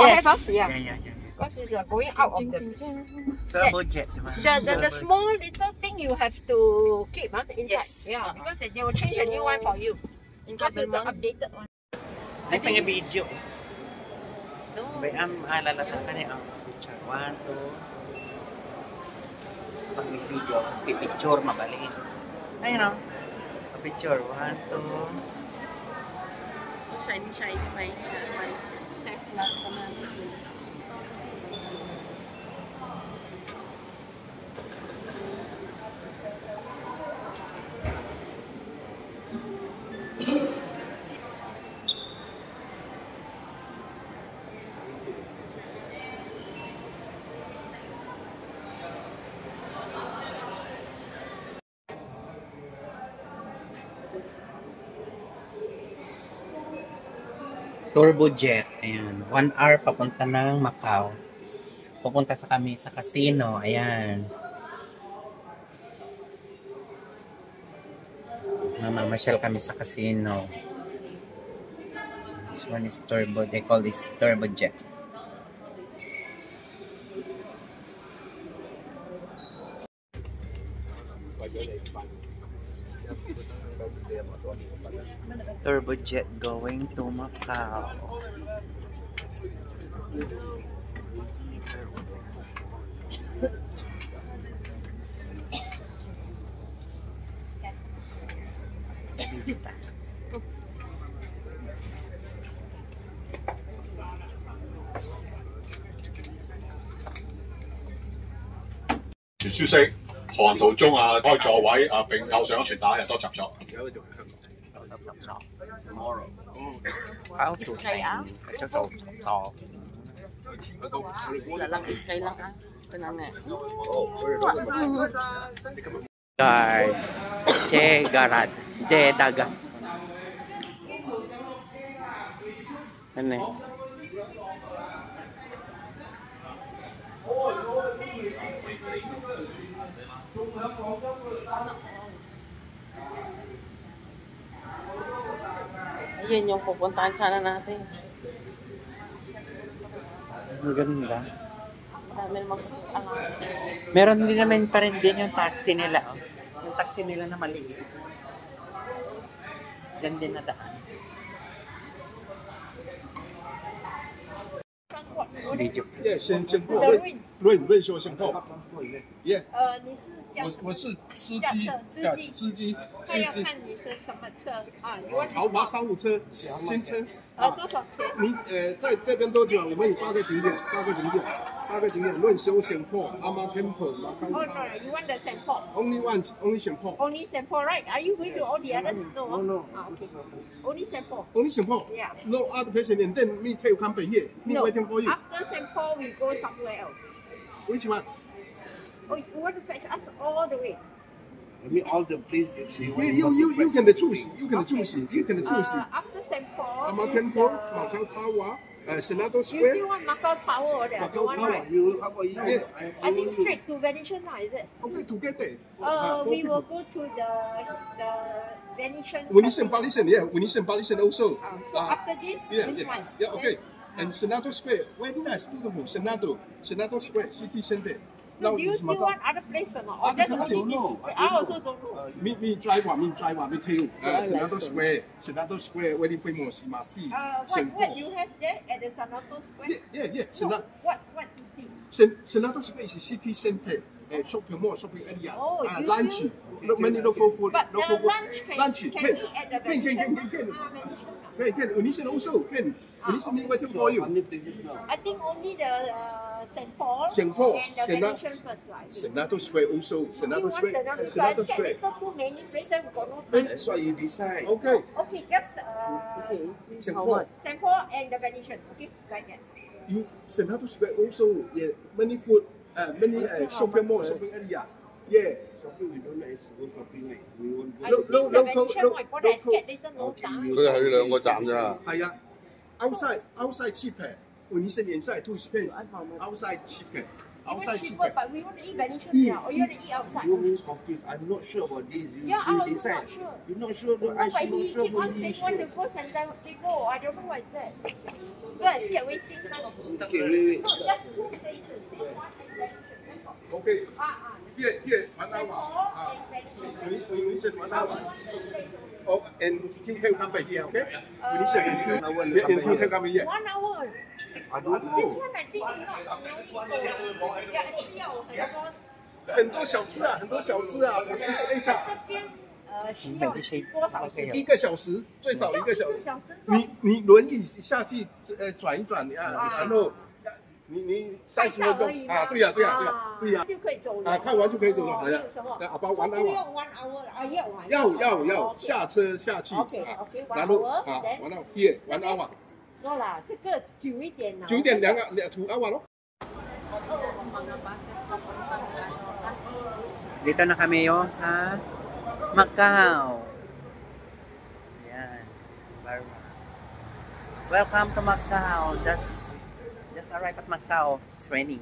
Yes. Yeah. Yeah. Because it's going out of the Turbo jet. the small little thing you have to keep inside. Yes. Yeah, because they will change a new one for you. Because it's the updated one. I think a video. No. May alalatan ka niya ang picture. 1, 2. Pag may video, picture, mabaliin. Ayun o. Picture. 1, 2. So shiny may Tesla ka na. Turbo jet. Ayan. 1 hour papunta ng Macau. Pupunta kami sa casino. Ayan. Mamamasyal kami sa casino. This one is turbo. They call this turbo jet. Turbo jet going to Macau.傳書式航途中開座位並扣上傳帶，多集作。How to say? Lalang iskay lang Kanang Guard. Che Garad. De Dagas. Ano eh? Ayan yung pupuntahan sana natin. Ang ganda. Dami naman Meron din naman pa rin din yung taxi nila. Oh. Yung taxi nila na maliit. Diyan din na daan. Video. Yeah， 先破润修先破。Yeah， 你是我是司机，他要看你是什么车啊？豪华商务车，新车。多少钱？你在这边多久？我们有8个景点润修先破，阿妈 Temple， Oh no, you want the sample? Only sample. Only sample, right? Are you going to all the others? No. Okay. Only sample. Only sample. Yeah. No other patient, and then me take come here. Me waiting for you. After sample, we go somewhere else. Which one? Oh, you want to fetch us all the way? I mean, all the places. You can choose. You can choose. After sample, Ama Temple, Macau Tower, Senado you Square. still want Macau Tower or the other Macau one, Tower. right? How about you? Yeah. I think straight to Venetian, is it? Okay, together. We will go to the Venetian. Venetian Palisade, yeah. Venetian Palisade also. So after this, this one. Yeah, okay. And Senado Square, very nice, beautiful. Senado Square, city center. So do you still want other place or not? Or just only this? I also don't know. Me drive one, me tell you. Senado Square, very famous. You must see. What you have there at the Senado Square? Yeah. So what you see? Senado Square is a city center. Shopping mall, shopping area. Oh, lunch. Many local food. But local the food. lunch can eat at the Venetian. Can. Venetian also can. Venetian me waiting for you. I think only the St. Paul St. Paul, and the Venetian first line. Senado Square also. Senado Square. Senado Square. Too many places got no time. That's what you decide. Okay. Okay, just St. Paul. St. Paul and the Venetian. Okay, like that. You Senado Square also. Yeah, many food. Many shopping mall, shopping area. Yeah. Shopping, we don't like to go shopping. Like we want to I think the Venetian one, but I scared later no time. 佢係2個站咋。係啊，outside cheaper. When you say inside too expensive. Outside cheaper. outside cheaper, cheaper. but we want to eat Venetian Eat, now, or you want to eat outside? You mean confused. I'm not sure about this. Yeah, I You was decide. not sure. You're not sure. No, I but should he not sure. keep on saying want to go San Diego. I don't know what is that. Guys, yeah, wasting time. Okay, wait. So just two places. This one and Venetian. That's all. Okay, Ah. here, 1 hour. All and Venetian. Venetian 1 hour. Two places. Oh, and T-Tail come back here, okay? Venetian and One hour. T-Tail come here. 1 hour. I don't This know. one I think not so. Yeah, actually 要很多。很多小吃啊，很多小吃啊，我是8卡，这边需要多少时间？ 1个小时，最少1个小时。1个小时。你轮椅下去转一转啊，然后你30分钟啊，对呀就可以走了啊，看完就可以走了，好像什么？啊，包完不 hour 用 1 hour 了啊，要下车下去 OK 啊， OK 然后 1 hour 啊 then 完了 here 1 hour， no 啦，这个久一点啦。 9点2 hour 咯。 Mga buses papuntang casino. Dito na kami sa Macau. Yan. Burma. Welcome to Macau. Just arrived at Macau. It's raining.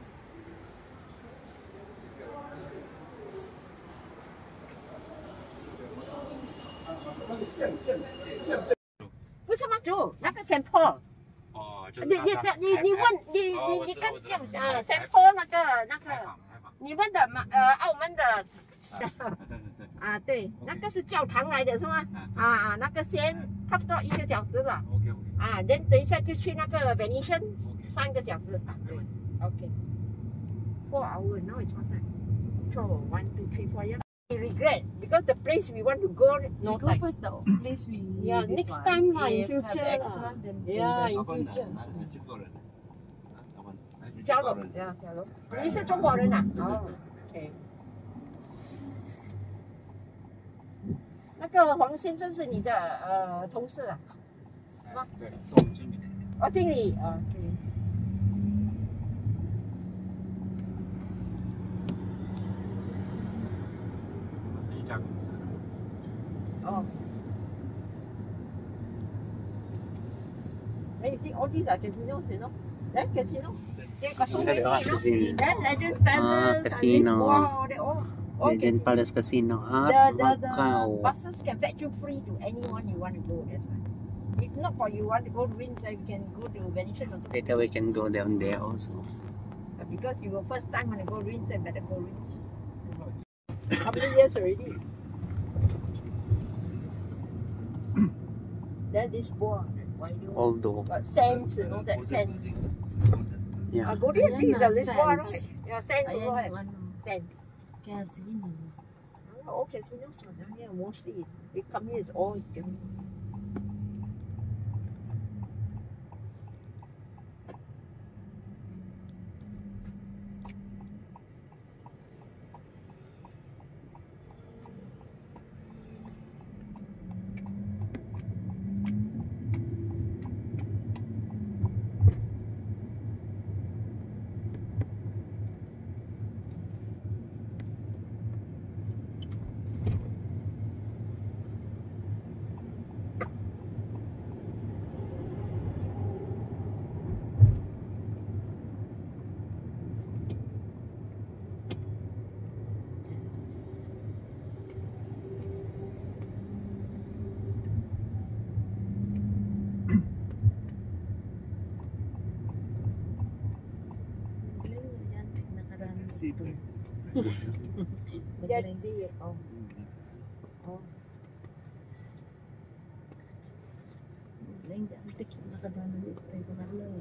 不是吗？主那个 Saint Paul。哦，就是你跟这样Saint Paul 那个，你们的澳门的。啊，对，那个是教堂来的是吗？那个先差不多1个小时了。 OK OK 啊，等一下就去那个 Venetian 3个小时。没问题。 OK。4 hours now it's what time? 1, 2, 3, 4 years. We regret because the place we want to go no We go time. first the place we Yeah, this next one. time lah, in If have future extra lah. then Yeah, just in future. 交交流，交流。你是中国人啊？哦，OK。那个黄先生是你的同事啊？是吗？对，是我们经理。哦，经理啊，OK。我们是一家公司。哦。Then you see all these are casinos, you know? Then casino. They got so many, you know? Casino. Then Legend Palace, Casino. Wow, they all Legend Palace Casino at the Macau. buses can fetch you free to anyone you want to go. That's right. If not for you want to go to Windsor, you can go to Venetian also. Later we can go down there also. But because you were first time when you go to Windsor, better go Windsor. How many years already? Then this boy, why do Although, sense, you know that sense. yeah. Go there, Ayan please, na, this boy, right? sense. Yeah, sense also Ayan have. yung Sense. casino. All casinos are down here, mostly. They come here, it's all gambling. Galing nyo dyan, nakaranas ito. Yeah, Magaling. they, oh. Oh. Galing dyan, tikip nakaranas ito. Tayo ko nalaw.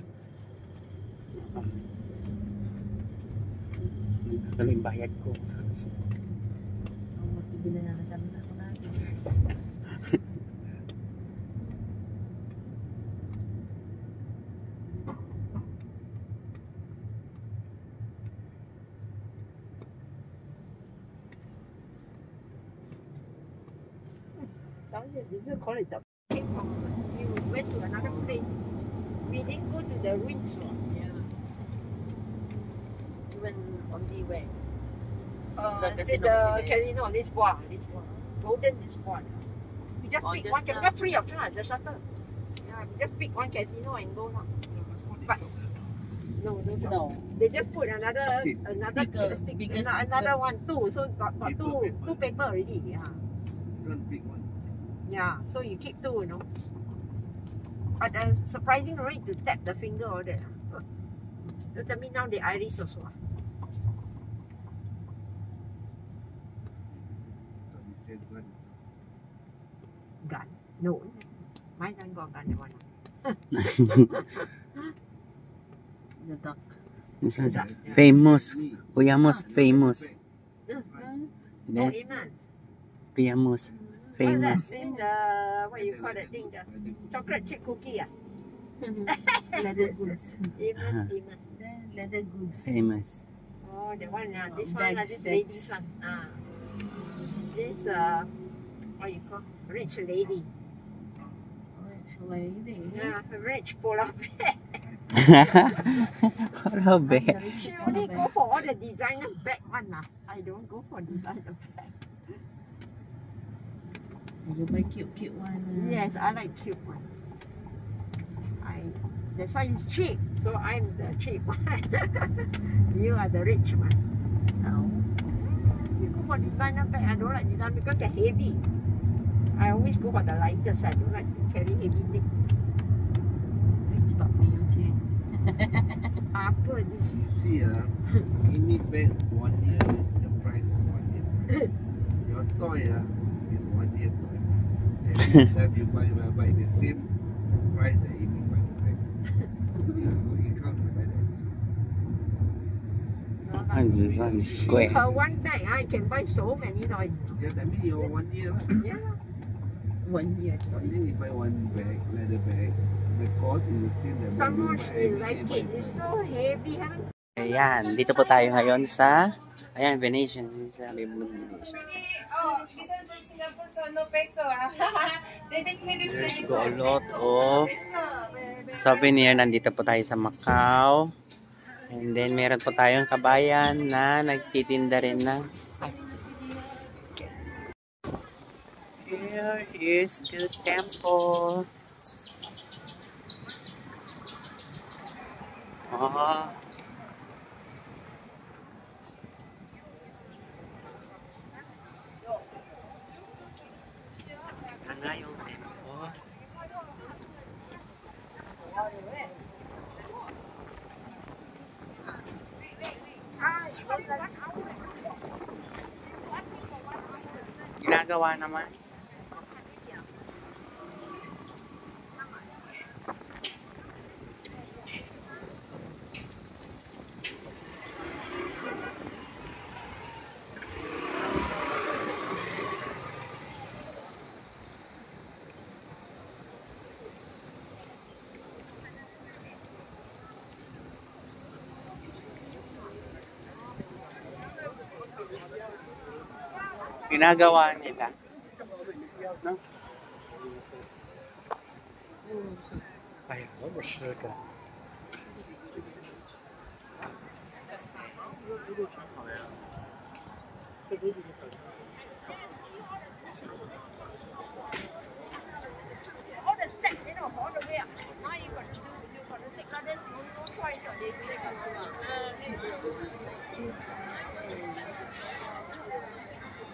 Ano yung bayad ko? Ang magpibili na nakaranas ko natin. Down here, this is call it the came from. We went to another place. We didn't go to the Windsor. Yeah. Even on the way. The casino. casino, Lisboa. Golden Lisboa. We just Oh, pick just one, now. not free of charge, the shuttle. Yeah, we just pick one casino and go now. But No. No. They just put another Sticker, stick, bigger another one too. So got two paper already. Yeah. One big one. Yeah. So you keep two, you know. But surprising, no need to tap the finger or that. You tell me now the iris also. You said one. Gun. No. My son got gun that one. The duck. This is famous. Kuyamos, famous. Oh, Then, Iman. famous. Famous. In the, what you call that thing? The chocolate chip cookie. Leather goods. Iman. Leather goods. Famous. Oh, the one, this Bags, one, this bags. lady's one. This, what you call? Rich lady. Rich lady. Yeah, rich polar bear. Hello, bear. She only go for all the designer bag one. I don't go for designer bag. You buy cute one. Yes, I like cute ones. That's why it's cheap. So I'm the cheap one. You are the rich one. No. You go for designer bag. I don't like designer because they're heavy. I always go for the lightest. I don't like to carry heavy thing. Rich puppy, Eugene. Apa this? You see, Amy bag 1 year is the price is 1 year price. Your toy is 1 year toy. Every time you buy the same price that Amy buy the bag. It comes like that. And this one is square. For one bag, I can buy so many toys. Yeah, that means your 1 year. Yeah. 1 year. 1 year you buy one bag, leather bag. The cost is the same that Some you more buy she every like day. it. It's so heavy, huh? Ayan, dito po tayo ngayon sa, ayan, Venetian. This is Venetian. There's go a lot of souvenir. Nandito po tayo sa Macau. And then, meron po tayong kabayan na nagtitinda rin ng Here is the temple. Oh. Yan nga yung temple. Ginagawa naman. Ginagawa nila. No? Ay, 我吃个。All the steps, you know, all the way up. Now you got to take out this no choice. They got to.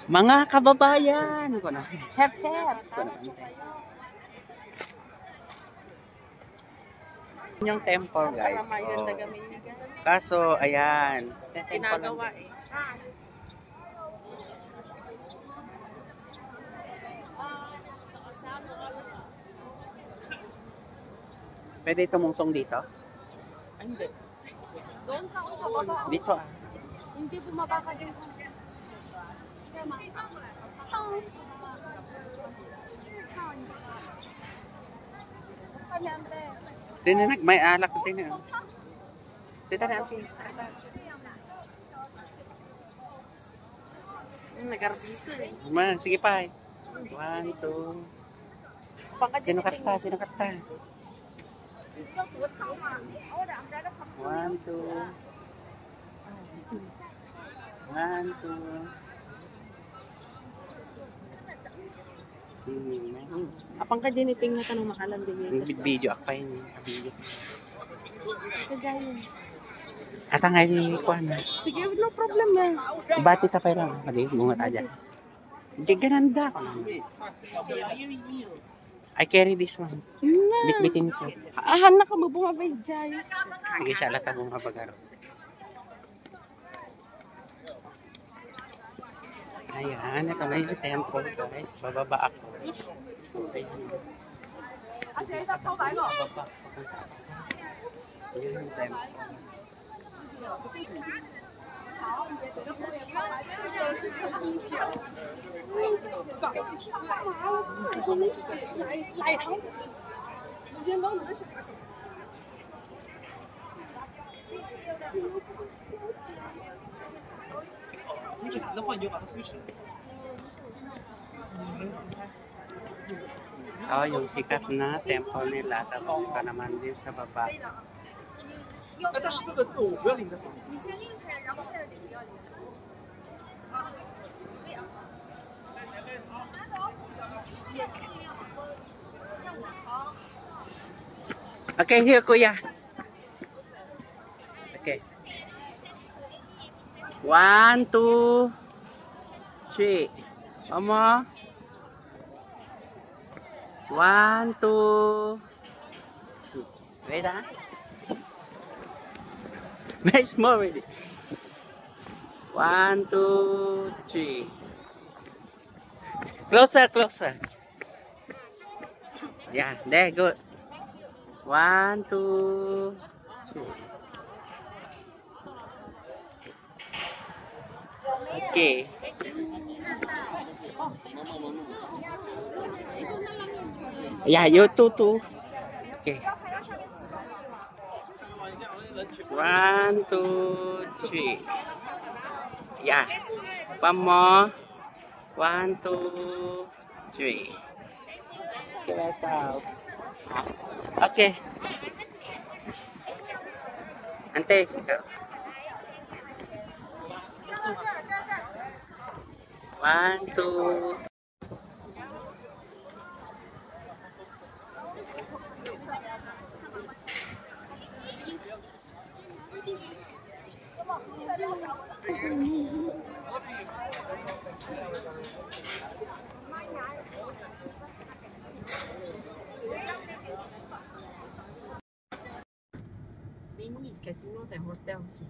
Mga kababayan! Hep hep! Yung temple, guys. Oh. Kaso, ayan. Ginagawa eh. Pwede tumungtong dito? Hindi. Doon ka sa baba. Dito ah. Hindi bumaba ka din. Tinanag, may alak din eh. Dito na, okay. Nagarbito eh. Man, sige pa eh. 1, 2. Sino kata? Sino kata? 1, 2. 1, 2. Apang ka diniting na tanong makalan din Video akay niya. Video. Kajayon. Ata nga ni kuan na. Sige, no problem na. Bati ta pa lang. Mali, bunga ta dyan. Di gananda ko lang. I carry this one. Bitbitin ko. Ahan na ka mabunga ba dyan? Sige siya, lata bunga bagaro. Ayan, ito na yung temple guys. Bababa ako. Bababa. Yun yung temple. Oh, yung sikat na temple nila. Tapos ito naman din sa baba. 但是这个我不要淋在上面。 你先拎开，然后再领不要领。 Okay, here kuya. Okay. 1, 2, 3. One more. 1, 2, 3. Wait ah. Very small already. 1, 2, 3. Closer, closer. Yeah, there, good. 1, 2, 3. Okay. Yeah, you two. Okay. 1, 2, 3. Yeah. One more. 1, 2, 3. Okay, back out. Okay. Ante, ikaw. 1, 2. Mainly it's casinos and hotels.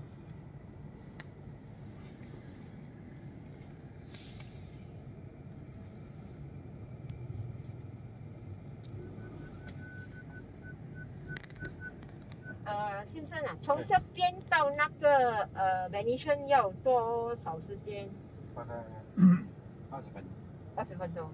Uh, 先生啊，从这边到那个Venetian 要多少时间大概20分。 ？20分钟。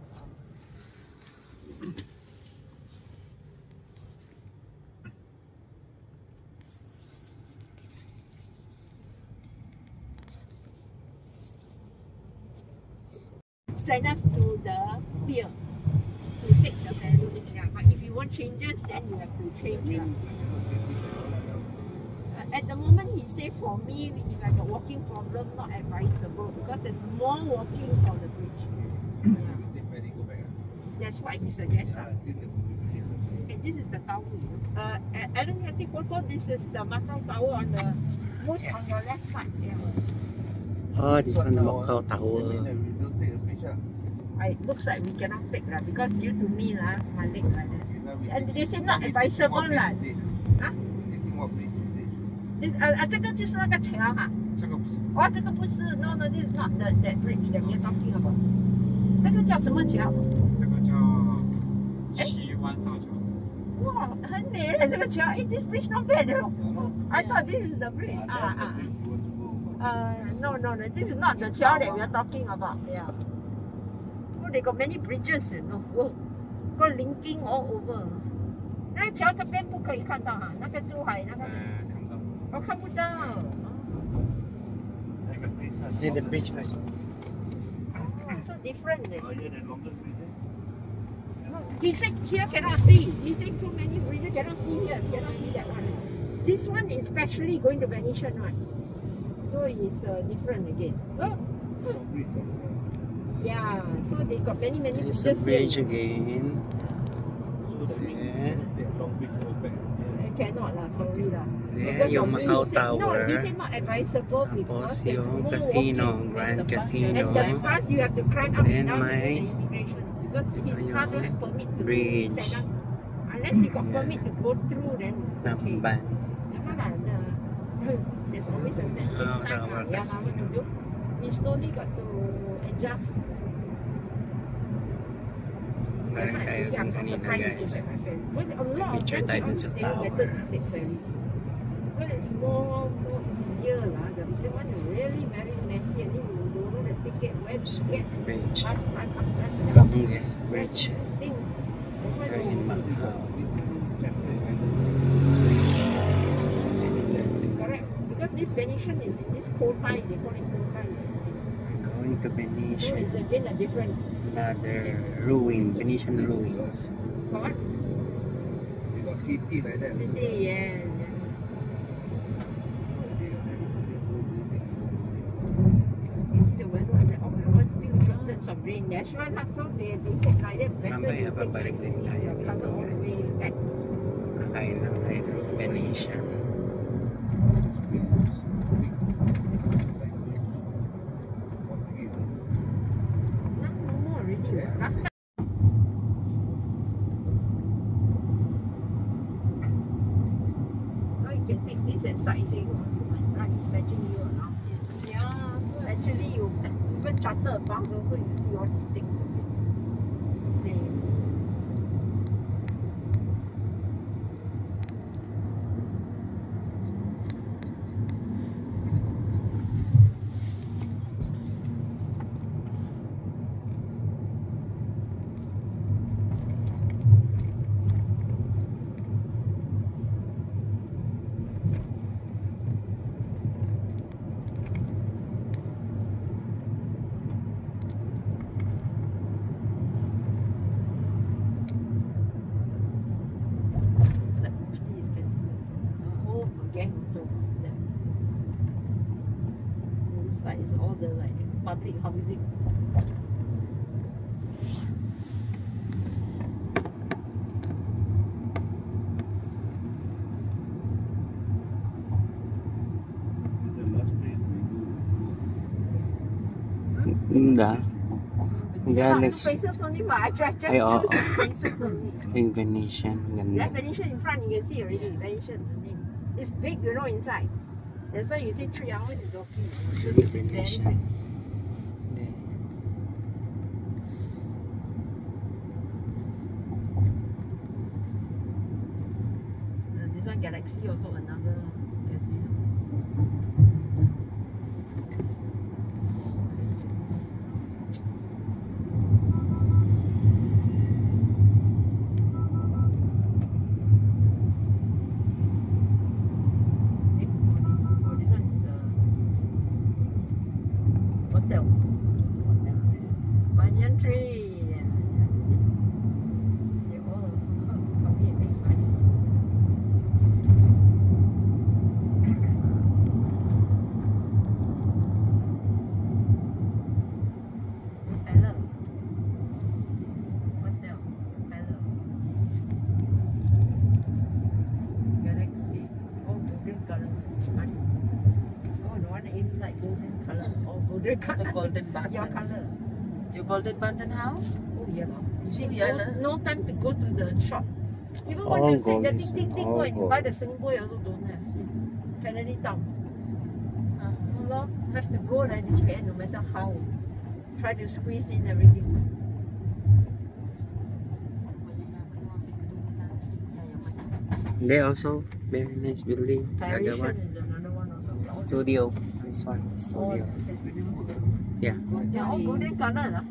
Send us to the pier to take the ferry. Yeah, but if you want changes, then you have to change. Yeah. At the moment, he said for me, if I got walking problem, not advisable because there's more walking from the bridge. That's what he suggests. And this is the tower. Alan, can take photo. This is the Macau Tower on the most on your left side. Yeah. Oh, this one the Macau Tower. It looks like we cannot take lah because due to me lah, my leg like that. And they say not advisable lah. Huh? 这个就是那个桥哈。这个不是。哦，这个不是 ，no no, this is not that bridge that we are talking about. 这个叫什么桥？这个叫七湾大桥。哇，很美嘞，这个桥。哎，this bridge not bad though. I thought this is the bridge. No no no, this is not the 桥 that we are talking about. Yeah. Oh, they got many bridges, you know. Oh, got linking all over. 那个桥这边不可以看到哈，那个珠海那个。看不到。我看不到。 See the bridge first. So different. No, he said here cannot see. He said so many bridges cannot see here, cannot see that one. This one is specially going to Venetian one. So it's different again. Oh. Yeah, so they got many There's a bridges bridge here. again. Okay, cannot lah, sorry lah. Ayan yung Macau No, Tower. he said not advisable Tapos because there's yung more casino, walking. Grand And Casino. the bus you have to climb up Then and down to may the immigration. Because his car don't have permit to bridge. send us. Unless you got permit to go through, then okay. Namban. Never lah, there's always a next Macau time Tower lah. Yeah, lah, what to do. We slowly got to adjust. Galing tayo dun kanina guys. Picture tayo dun sa tower. But it's more easier lah. The one is really very messy. And then you don't know the ticket where to get. Bridge. Bus run up, run down. Longest bridge Things. That's why here in Macau. correct. Because this Venetian is in this Cotai. They call it Cotai. We're going to So Venetian. it's again a different. Another ruin, Venetian ruins. What? They got city like that. City, yeah. You see the weather and the one still droplets of rain. That's why not so they said like that. Better Mamaya you take babalik din tayo your cover dito, all the guys. way back. Kakain lang tayo dun sa Venetian. No more already. Last time. Now you can take this as sightseeing. Right? Imagine you are now. Yeah. So actually you even charter a bus also you see all these things. Same. Inside is all the like public housing. Ganda. Galaxy. Spaces only, but I just Ay, oo. choose spaces only. Yung Venetian. Ganda. That Venetian in front you can see already. Venetian the name. It's big, you know, inside. That's why you see 3 hours is okay. Yung Venetian. This one Galaxy also another casino. Oh, this one is hotel. Banyan tree. Yeah. They all also come here and make money. Propeller. Hotel. Propeller. Galaxy. Oh, golden color. Oh, the one inside golden color. Oh, golden color. The golden button. Your color. Your golden button house? Oh, yellow. You see, Oh, yellow. no time to go to the shop. Even All when you gold the is ting all go and gold. buy the Singapore also don't have. Canary Town. No, have to go like this way no matter how. Try to squeeze in everything. They also very nice building. Another Parisian one. is another one also. Studio. This one. Studio. Yeah. They're all golden color lah.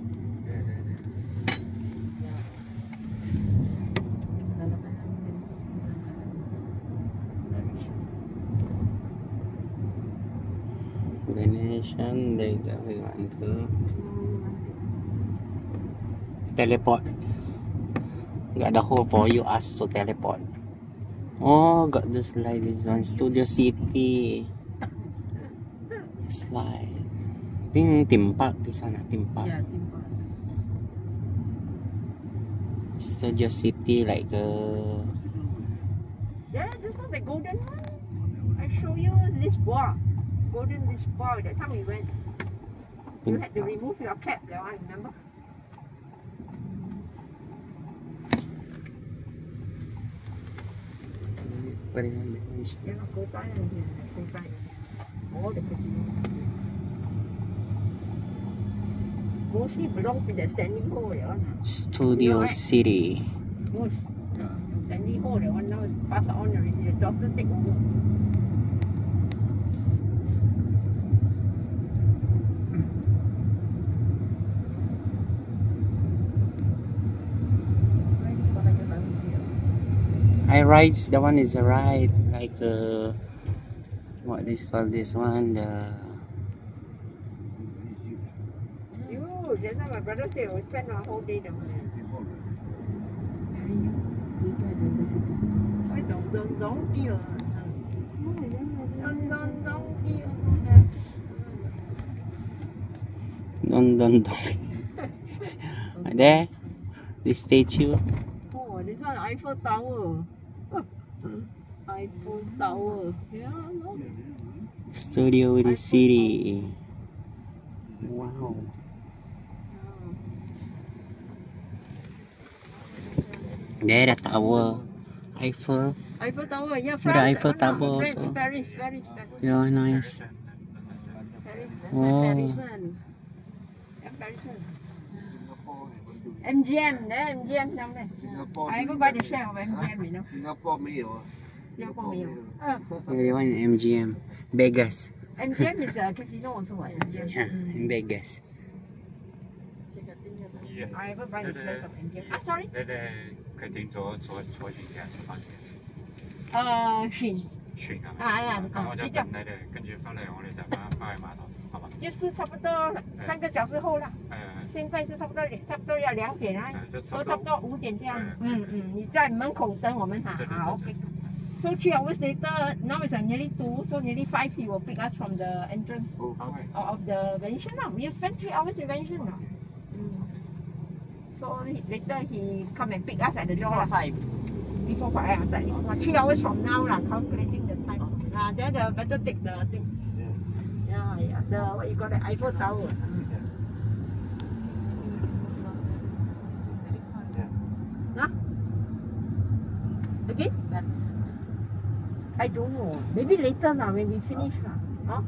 Venetian. There you go. We want to teleport. Got the hole for you us to teleport. Oh, got the slide. This one. Studio City. Slide. I think theme park. This one, theme park. Yeah, theme park. Studio City, like There, just not the golden one. I show you this bar. Golden this bar. That time we went. You had to remove your cap, that one, remember? Yeah, go by and go by. All the mostly belong to the Stanley Hall, that one. Studio City. Most. Stanley Hall, that one now is passed on already. The doctor take over. I rides, the one is a ride, like what do you call this one? You, just now my brother said we spend our whole day there. I don't deal. Don't deal. Don. There, the statue. Oh, this one Eiffel Tower. Eiffel Tower. Yeah, no. Studio City. Wow. There, the tower. Eiffel. Eiffel Tower, yeah, The France. Eiffel Tower France, also. Paris. Yeah, nice. Paris, that's Oh. Paris one. Yeah, Paris one. MGM, there, MGM down there. Singapore. I ever buy the share of MGM, you know. Singapore 没有啊。 Singapore 没有。 The one in MGM. Vegas. MGM is a casino also, what? MGM. Yeah, in Vegas. I ever buy the shares of MGM. Ah, sorry. 決定咗坐船嘅翻船船啊，啊，咁我就比較等你哋，跟住翻嚟我哋就翻去碼頭，好嘛？就是差不多3個小時後啦。現在是差不多要2點啊，所以差不多5點這樣。你在門口等我們哈。好 ，OK。So 3 hours later, now it's nearly 2, so nearly 5 he will pick us from the entrance of the Venetian now. We have spent 3 hours in Venetian now. So later he come and pick us at the door lah. Before 5, like 3 hours from now lah, calculating the time. Then better take the thing. Yeah, the what you call the Eiffel Tower. Huh? Again? I don't know. Maybe later lah, when we finish lah. Huh?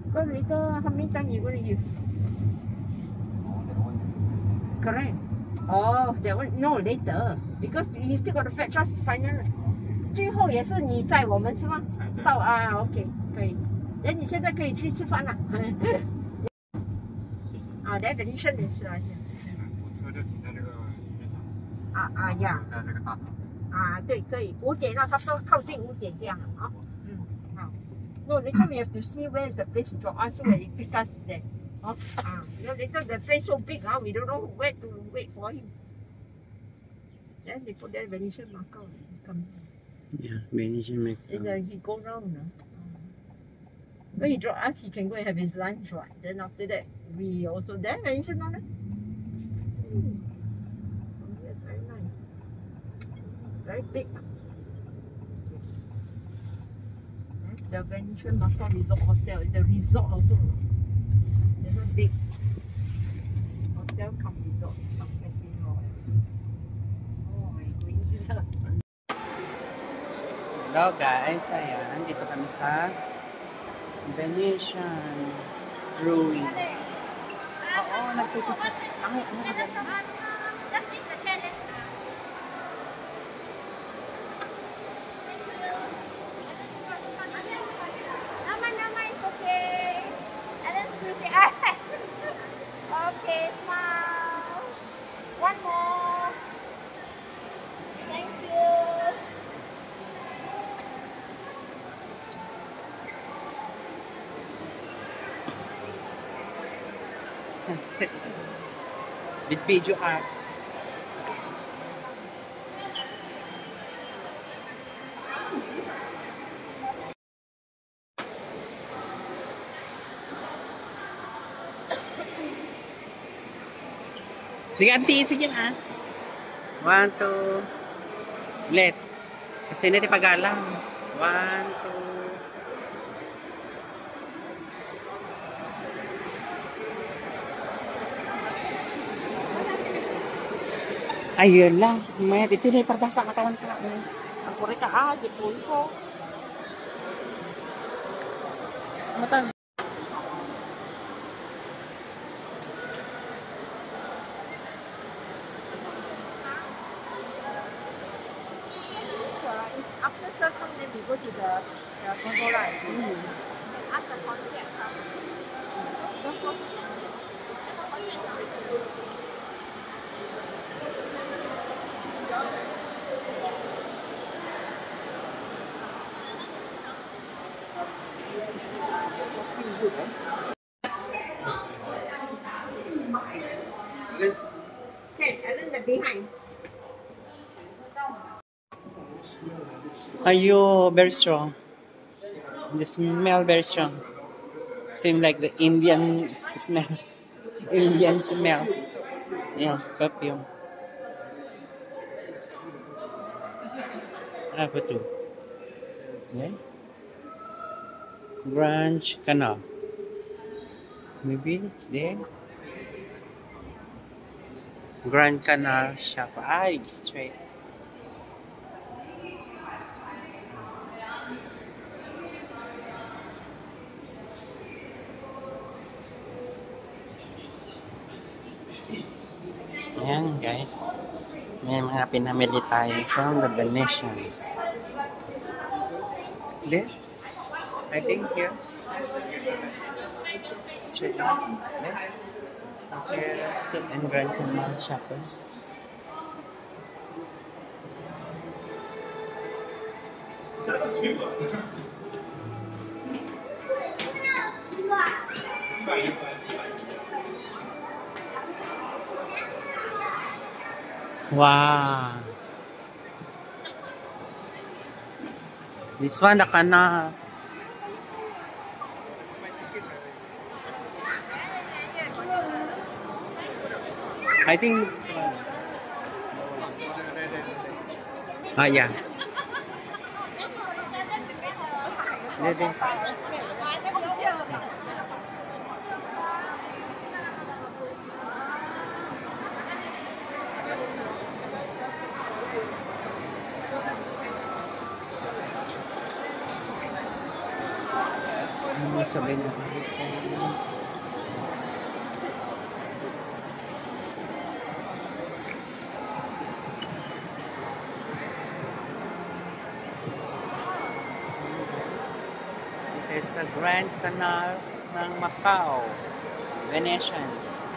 Because later, how many time you going to use? Correct. Oh, that one no later because you still got to fetch us final. 最后也是你载我们是吗？到啊 ，OK， 可以。那你现在可以去吃饭了。啊 ，that Venetian is 我车就停在这个停车场。呀。在这个大堂。啊，对，可以。5点了，差不多靠近5点这样了啊。好。No, later we have to see where is the place to drop us, where he pick us there. Later the place so big, we don't know where to wait for him. Then they put there Venetian Macau. Yeah, Venetian And Macau. he go round. When he drop us, he can go and have his lunch, right? Then after that, we also there Venetian on it. That's very nice. Very big. The Venetian Macau Resort Hotel. The resort also. There's a big hotel come resort come casino. Oh my goodness. Hello guys, ayan, dito kami sa Venetian Ruins. Oo, nagtututok. Ang Okay, smile. One more. Thank you. video ka. Sige, auntie, sige na. 1, 2. Ulit. Kasi niti pagalang. 1, 2. Ayun lang. May titilay para sa katawan ka. Ako rin ka, Jepun ko. Matang. After certain then we go to the gondola. Ask the contact. Don't go. Okay, and then the behind. Ayo, very strong. The smell very strong. Same like the Indian smell. Indian smell. Yeah, perfume. Apa tu? Yeah. Grand Canal. Maybe it's there. Grand Canal Shop. Straight. Ayan guys. May mga pinamili tayo from the Venetians. There? I think here. Straight on. There. Here, Silk and Grand Canal Shoppers. Wow. This one, the canal. I think this one. Ah, yeah. There. Ano sabihin na? Ito sa Grand Canal ng Macau, Venetians.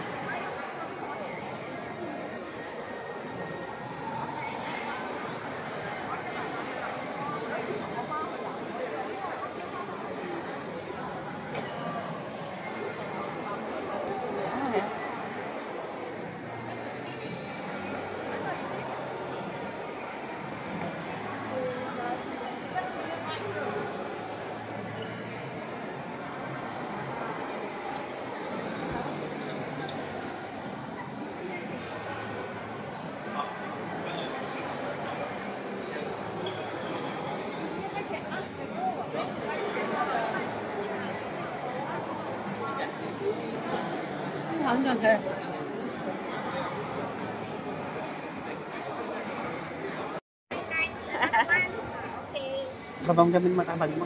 완전 돼. Babang gamin matabag mo.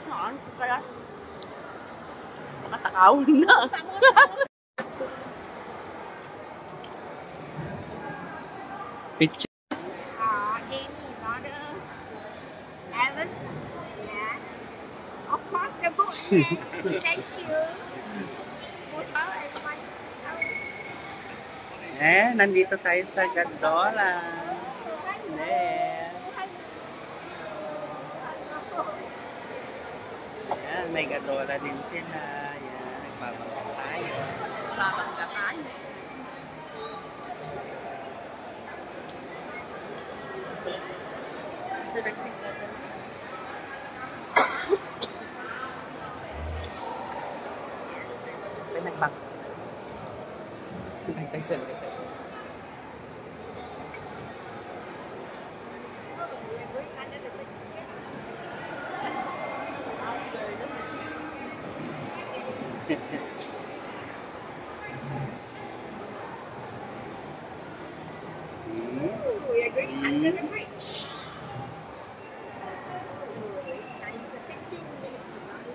Ano kaya? Makatakawin na. Picture. Amy, mother, Evan, yeah. Of course, the book. Thank you. Nandito tayo sa Gondola. There. Ayan, may Gondola din sila. Ayan, nagbabangga tayo. Babangga tayo. Nadagsing ka ba? May nagbang. Nagtagsan ka tayo. We're going under We are going under the bridge. It's nice. It's a 15-minute drive.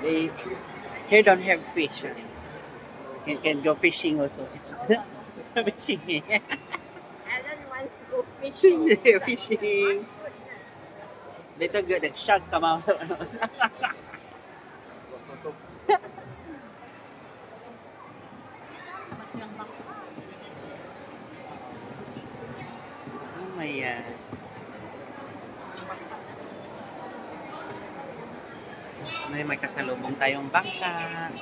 They here don't have fish. Can go fishing also. Fishing. Alan wants to go fishing. Yeah, fishing. Later good that shark come out. Oh my God. May kasalubong tayong bangka.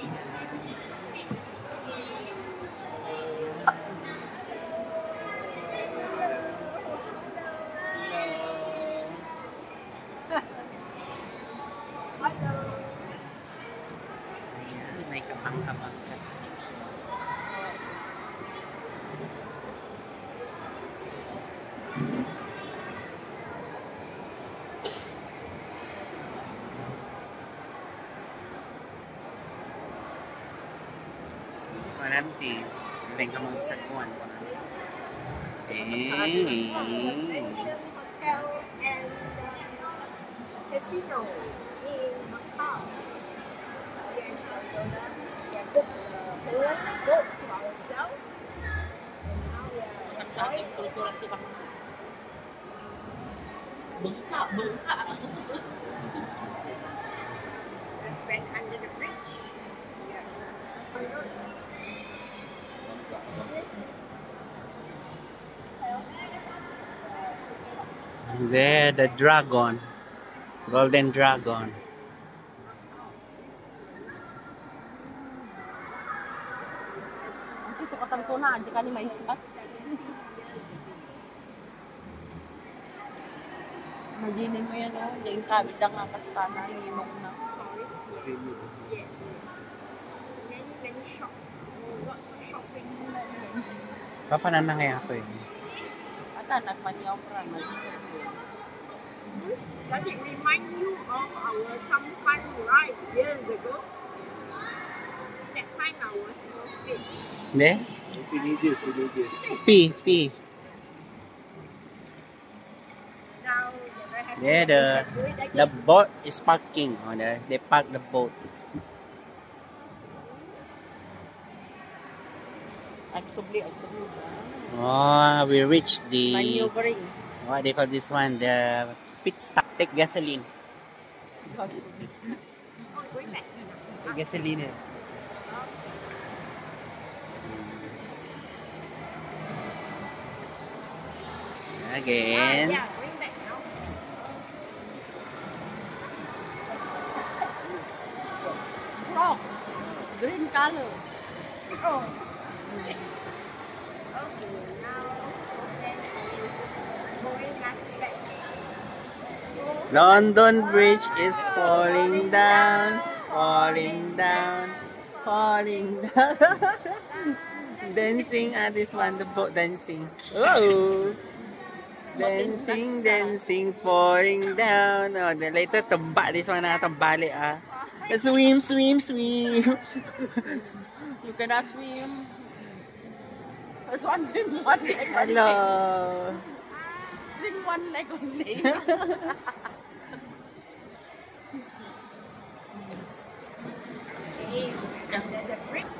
Ayan, may kabangka-bangka. So, nanti, ibang kamang sagwan ko na. Hotel and casino in Macau. We booked the whole boat to ourselves. And now we are enjoying. Bengkak. Let's back under the bridge. Yeah. There, the dragon. Golden dragon. Nanti suka tangsona aja kan may ispat. Imaginin mo yan, oh. Yung kabida nga kastana, limong na. Sorry. Yeah. Many shops. Lots of shopping. Papanan na kaya ako eh. At anak maniobra na. Does it remind you of our sampan ride years ago? That time I was more fit. Hindi? Teenagers. P. Now they have There, to do it the again. boat is parking. Oh, they park the boat. Agsubli. Oh, we reached the, Maneuvering. what they call this one? The pit stop. Take gasoline. Oh, going back. Take gasoline. Again. Yeah, going back now. Rock. Green color. Oh. Okay, now then is going back. London Bridge is falling down. Dancing at this one, the boat dancing. Oh, dancing, falling down. Oh, then later tebak this one tebalik ah. Swim. You cannot swim. There's one swim one leg only. Hello. Swim one leg only. Okay, under the bridge.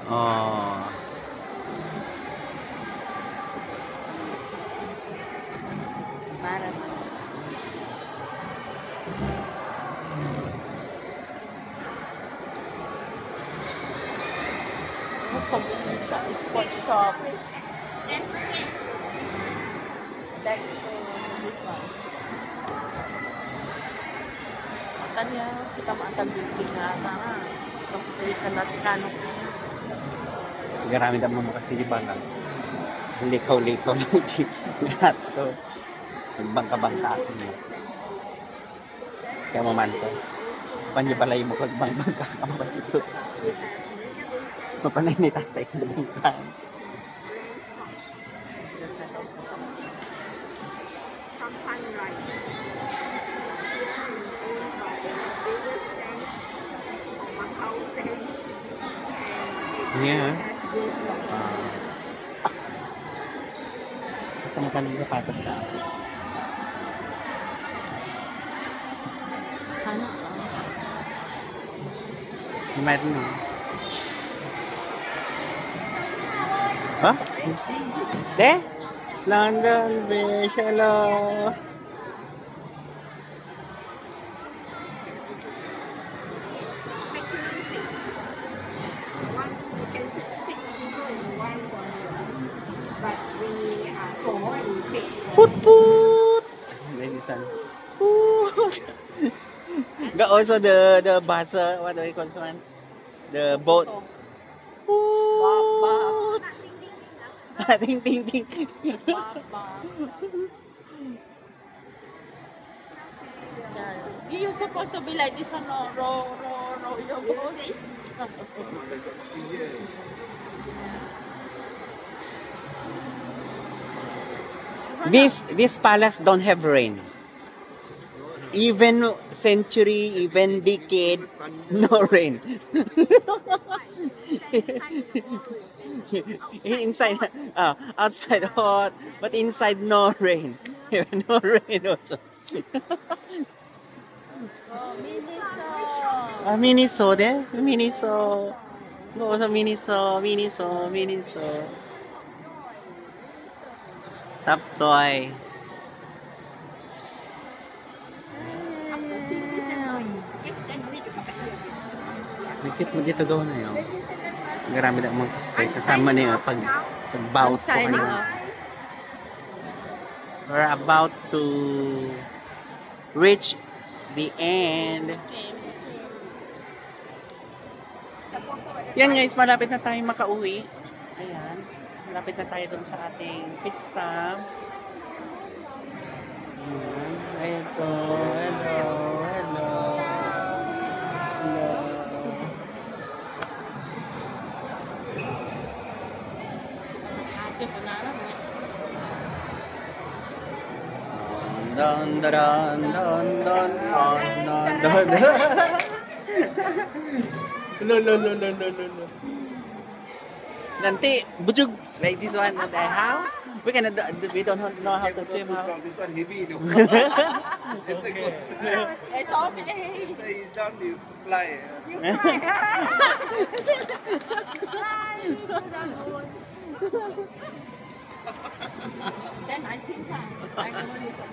Oh. Barat. Some shop is sport shop. Back to this one. Makanya kita makan building nga sana. Tapos ikan natin kanok. Marami naman mo kasi di ba lang. Likaw-likaw lang di lahat to. Nagbangka-bangka ako niya. Kaya mamanto. Panyabalay mo kag bangka ka mabatito. Mapanay ni tatay sa bangka. Sampan ride. Owned by the biggest banks of Macau Yeah. Kasama ka ng sapatos na. Sana. Meron mo. Ha? De? London Bridge, hello. Put put. Maybe fun. Put. Got also the buzzer. What do we call this one? The boat. Put. Ting ting ting. You're supposed to be like this one, row your boat. This palace don't have rain. Even century, even decade, no rain. Inside, outside hot, but inside no rain. No rain also. Miniso there, Miniso. No, also Miniso. Top toy. Nakit mo dito gawin na yun. Marami na mga kastay. Kasama niya pag-bout po kanina. We're about to reach the end. Yan guys, malapit na tayo makauwi. Ayan. Malapit na tayo dun sa ating pit stop. Ayan. Ito. Hello. Don. No. Nanti bujug like this one. How? We don't know how to swim. How? This one heavy. No? It's okay. You don't need to fly. Then I change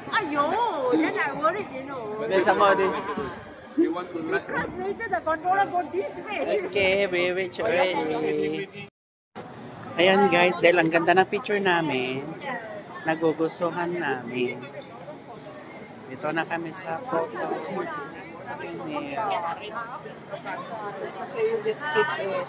Ayo, then I worried, you know. Then somebody. You want to like? Because later the controller go this way. Okay, we reach already. Ayan guys, dahil ang ganda ng picture namin, nagugustuhan namin. Dito na kami sa photo. It's okay, you just skip it.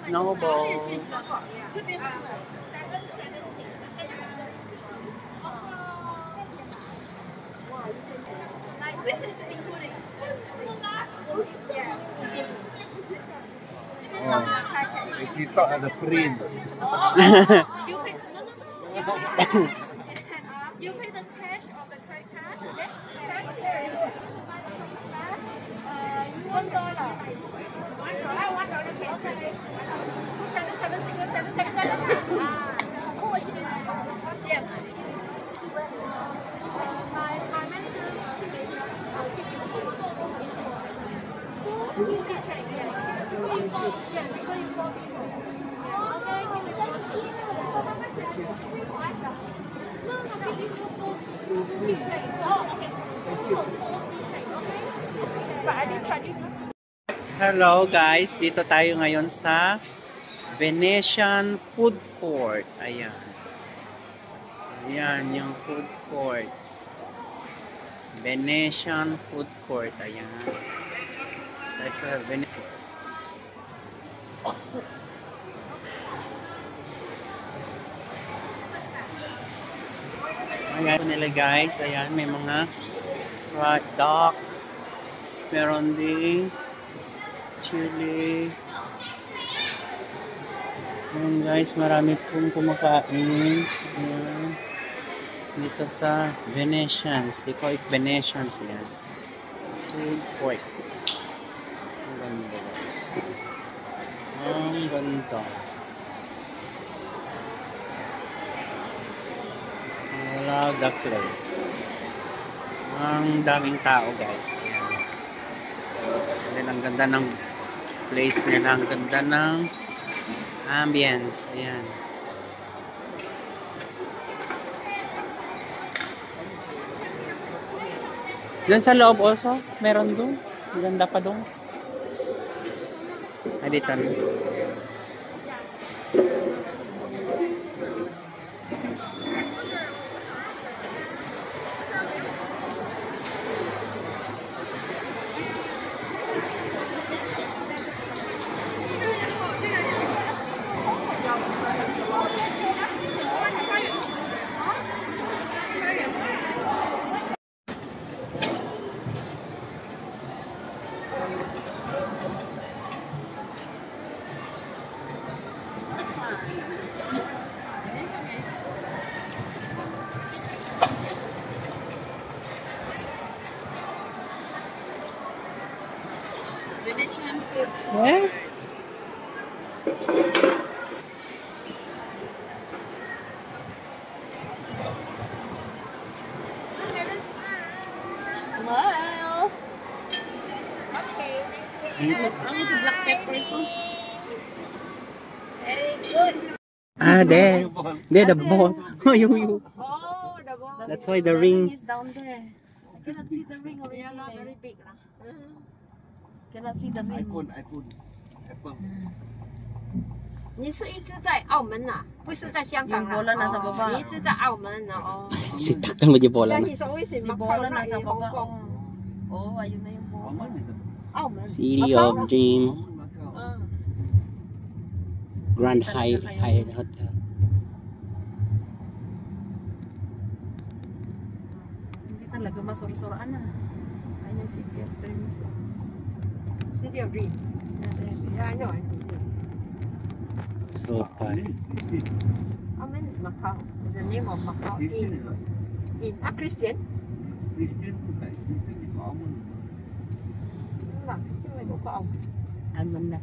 Snowball. If you thought of the print. You pay the cash or the credit card? $1. $1 okay. 777. Hello guys, dito tayo ngayon sa Venetian Food Court. Ayan. Ayan yung food court. Venetian Food Court. Ayan. Tayo sa Venetian. Ayan nila guys. Ayan, may mga hot dog. Meron din chili. Ayan guys, marami pong kumakain. Ayan. Dito sa Venetians. They call it Venetians yan. Food court. Ang ganda guys. Ang ganda. I love the place. Ang daming tao guys. Ayan. Ayan, ang ganda ng place nila. Ang ganda ng ambience. Ayan. Doon sa loob also, meron doon. Ang ganda pa doon. Ay, dito na. Venetian food. Yeah. Wow. Black pepper ito. Very good. Ah, there. There, the ball. Oh, the ball. That's why the ring. is down there. I cannot see the ring already. Not very big. Cannot see the ring. iPhone. 你是一直在澳门呐、不是在香港啦。 Yung bola nasa baba. 你一直在澳门呢哦。 Sitaktan mo di bola Yeah, na. he's always in Yung Macau, bola not nasa in Hong baba. Kong. Oh, ayun na yung bola. Oman is a澳门。 City Macau of na? Dream. Macau. Grand Hyatt Hotel. Hindi talaga masursuraan na. Ayun yung City of Dreams. City of Dreams. Yeah, I know. So far. Aumen is Macau. The name of Macau Christian in is what? Christian. Christian is Oman. Đúng là Christian mới có ông. Alman na.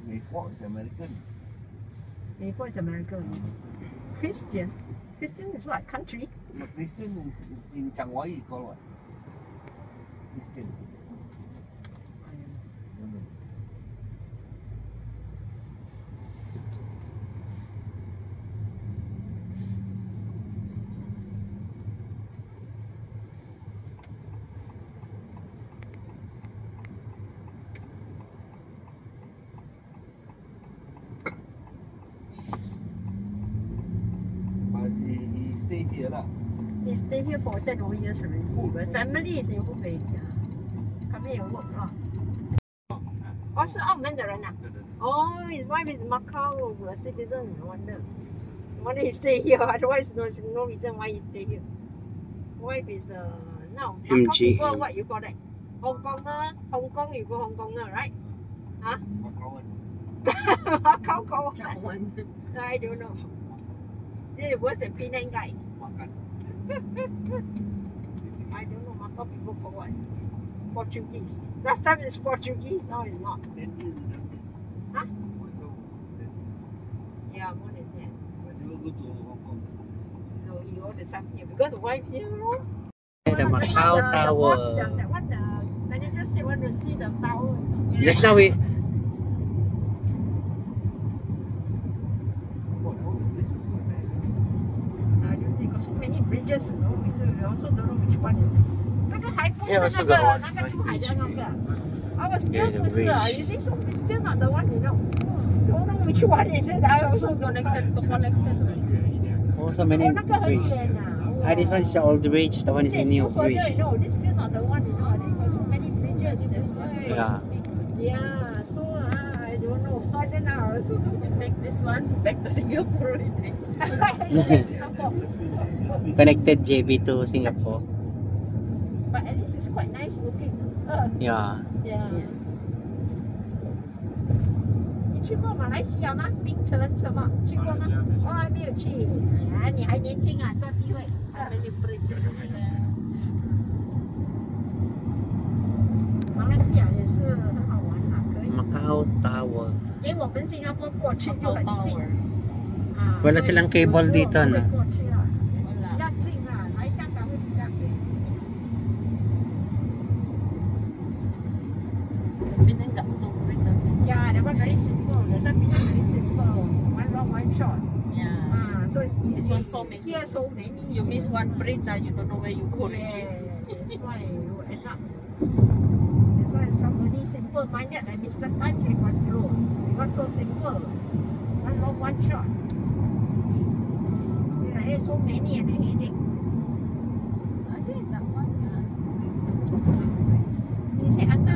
Mayport is American. Mayport is American. Christian. Christian is what? Country? No, Christian in Chiang Mai called what? Christian. But he stayed here lah. He stay here for 10 over years already. But family is in Hubei. Come here and work 哦，是澳门的人啊。Oh, his wife is Macau citizen. No wonder. No wonder he stay here. Otherwise, there's no reason why he stay here. Wife is no. Macau MG. people, what you call that? Hong Konger. Hong Kong, you go Hong Konger, right? Macau. Macau, call what? Chawan. I don't know. This is worse than Penang guy. Makan. I don't know. Macau people call what? Portuguese. Last time it's Portuguese. Now it's not. 10 years ago. Huh? More than 10 years. Yeah, more than that. But he will go to Hong Kong. No, he all the time here because the wife here. No? The Macau The Tower. boss, the manager said want to see the tower. Just now we. Oh, no, this is what I I don't think got so many bridges. You know, so we also don't know which one. 那个还不是 Yeah, 那 also 个 got one. 那个出海的那个。Our still Yeah, the 不是啊 bridge. You think so? It's still not the one, you know. Don't know which one is it. I also connected to connected. Oh, so many 哦，那个很 bridge. 远啊。 Ah, this one is the old bridge. The one is the new bridge. No, this still not the one, you know. I think got so many bridges. That's why. Yeah. Yeah, so I don't know. I don't know. So do we take this one back to Singapore already? Singapore. Connected JB to Singapore. But at this is quite nice looking. Yeah. Yeah. 你去过马来西亚吗？槟城什么？去过吗？我还没有去。哎呀，你还年轻啊，多机会。 How many bridges there? 马来西亚也是很好玩啊，可以。 Macau Tower. 因为我们新加坡过去就很近 Tower. 啊。 Wala silang cable dito, no? 过去啊， Wala. 比较近啊，来香港会比较便宜。 Penang got two bridges. Yeah, that one very simple. That's why Penang very simple. One long, one short. Yeah. Ah, so it's easy. This one so many. Here so many. You miss one bridge, you don't know where you go. Yeah, that's why you end up. That's why somebody simple-minded like Mr. Tan can control. Because so simple. One long, one short. Like, hey, so many and a headache. I think that one. He said under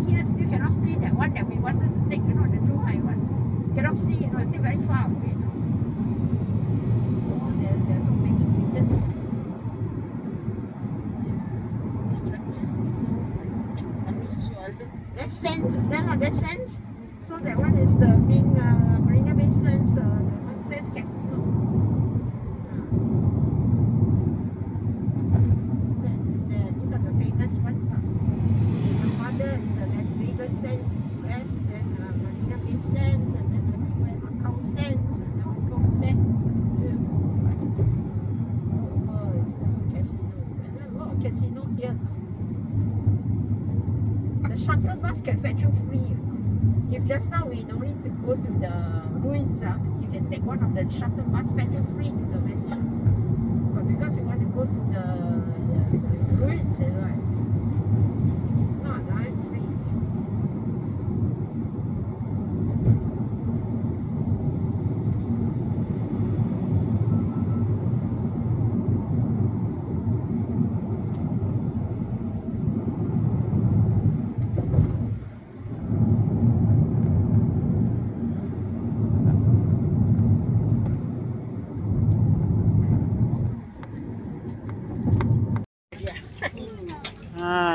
here still cannot see that one that we wanted to take, you know, the too high one. Cannot see, you know, it's still very far away. You know? So there's so many bridges. The structures is so unusual. That sense, that sense. So that one is the main Marina Bay Sands, the Sands Casino. These are the famous ones. The mother is the Las Vegas Sands West, then Marina Bay Sands, and then everywhere Macau Sands, and then Hong Kong Sands. Oh, it's the casino. And there are a lot of casino here. The shuttle bus can fetch you free. If just now we don't need to go to the ruins, you can take one of the shuttle bus, fetch you free to the mansion. But because we want to go to the ruins, right? If not, I'm free.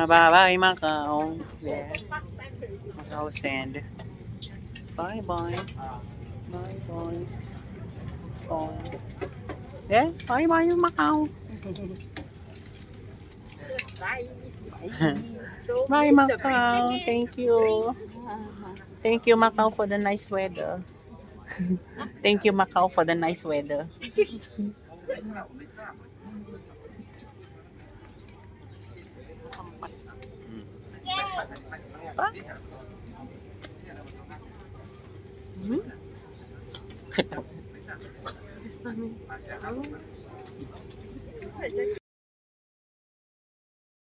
Bye-bye, Macau. Yeah. Macau Sand. Bye-bye. Bye-bye. Oh. Yeah, bye-bye, Macau. Bye. Bye, Macau. Thank you. Thank you, Macau, for the nice weather. Thank you, Macau, for the nice weather. Just